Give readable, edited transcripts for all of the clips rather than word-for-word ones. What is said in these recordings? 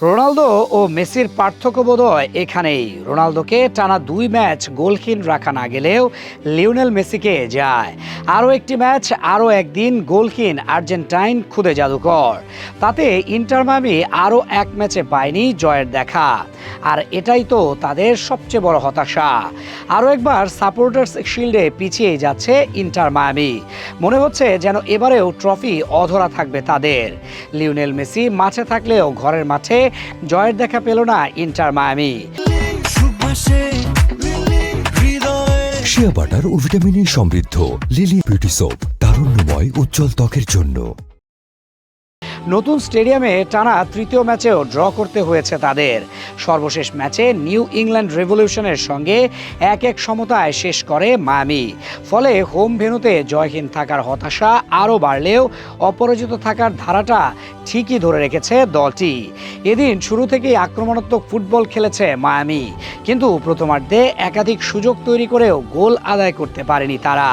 Ronaldo ও মেসির পার্থক্য বোধহয় এখানেই। রোনালদোকে টানা 2 ম্যাচ গোলহীন রাখা না গেলেও লিওনেল মেসিকে যায় আরও একটি ম্যাচ, আরও একদিন গোলহীন আর্জেন্টাইন খুদে জাদুকর। তাতে ইন্টার মায়ামি আরও এক ম্যাচে পায়নি জয়ের দেখা, আর এটাই তো তাদের সবচেয়ে বড় হতাশা। আরও একবার সাপোর্টার্স শিল্ডে পিছিয়ে যাচ্ছে ইন্টার মায়ামি। মনে হচ্ছে যেন এবারেও ট্রফি অধরা থাকবে তাদের। লিওনেল মেসি মাঠে থাকলেও ঘরের মাঠে জয়ের দেখা পেল না ইন্টার মায়ামি। শিয়া বাটার ও ভিটামিনে সমৃদ্ধ লিলি বিউটি সোপ, তারুণ্যময় উজ্জ্বল ত্বকের জন্য। নতুন স্টেডিয়ামে টানা তৃতীয় ম্যাচেও ড্র করতে হয়েছে তাদের। সর্বশেষ ম্যাচে নিউ ইংল্যান্ড রেভলিউশনের সঙ্গে 1-1 সমতায় শেষ করে মায়ামি। ফলে হোম ভেন্যুতে জয়হীন থাকার হতাশা আরও বাড়লেও অপরাজিত থাকার ধারাটা ঠিকই ধরে রেখেছে দলটি। এদিন শুরু থেকেই আক্রমণাত্মক ফুটবল খেলেছে মায়ামি, কিন্তু প্রথমার্ধে একাধিক সুযোগ তৈরি করেও গোল আদায় করতে পারেনি তারা।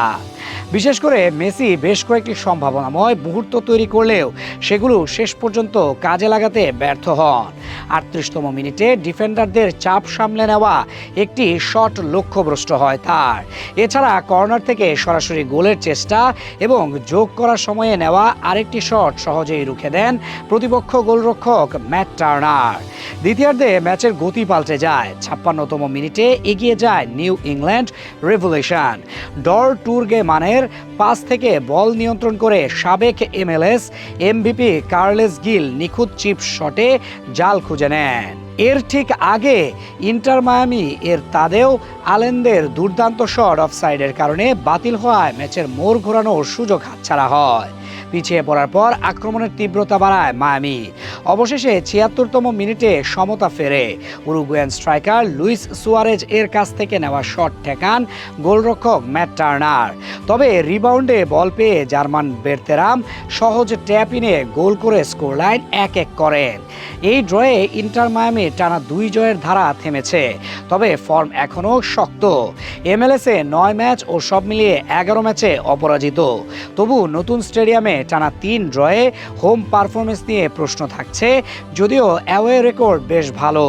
বিশেষ করে মেসি বেশ কয়েকটি সম্ভাবনাময় মুহূর্ত তৈরি করলেও সেগুলো শেষ পর্যন্ত কাজে লাগাতে ব্যর্থ হন। 38তম মিনিটে ডিফেন্ডারদের চাপ সামলে নেওয়া একটি শট লক্ষ্যভ্রষ্ট হয় তার। এছাড়া কর্নার থেকে সরাসরি গোলের চেষ্টা এবং যোগ করার সময়ে নেওয়া আরেকটি শট সহজেই রুখে দেন প্রতিপক্ষ গোলরক্ষক ম্যাট টার্নার। দ্বিতীয়ার্ধে ম্যাচের গতি পাল্টে যায়। 56তম মিনিটে এগিয়ে যায় নিউ ইংল্যান্ড রেভলিউশন। ডর টুরগে মানের পাস থেকে বল নিয়ন্ত্রণ করে সাবেক MLS MVP কার্লেস গিল নিখুঁত চিপ শটে জাল খুঁজে নেন। এর ঠিক আগে ইন্টার মায়ামি তাদেও আলেনদের দুর্দান্ত শট অফসাইডের কারণে বাতিল হওয়ায় ম্যাচের মোড় ঘোরানোর সুযোগ হাতছাড়া হয়। পিছিয়ে পড়ার পর আক্রমণের তীব্রতা বাড়ায় মায়ামি। অবশেষে 76তম মিনিটে সমতা ফেরে। উরুগুয়ান স্ট্রাইকার লুইস সুয়ারেজ কাছ থেকে নেওয়া শট ঠেকান গোলরক্ষক ম্যাট টার্নার। তবে রিবাউন্ডে বল পেয়ে জার্মান বেরতেরাম সহজ ট্যাপ ইনে গোল করে স্কোর লাইন 1-1 করেন। এই ড্রয়ে ইন্টার মায়ামি টানা 2 জয়ের ধারা থেমেছে, তবে ফর্ম এখনও শক্ত। MLS-এ 9 ম্যাচ ও সব মিলিয়ে 11 ম্যাচে অপরাজিত। তবু নতুন স্টেডিয়ামে টানা 3 ড্রয়ে হোম পারফরমেন্স নিয়ে প্রশ্ন থাকছে, যদিও অ্যাওয়ে রেকর্ড বেশ ভালো।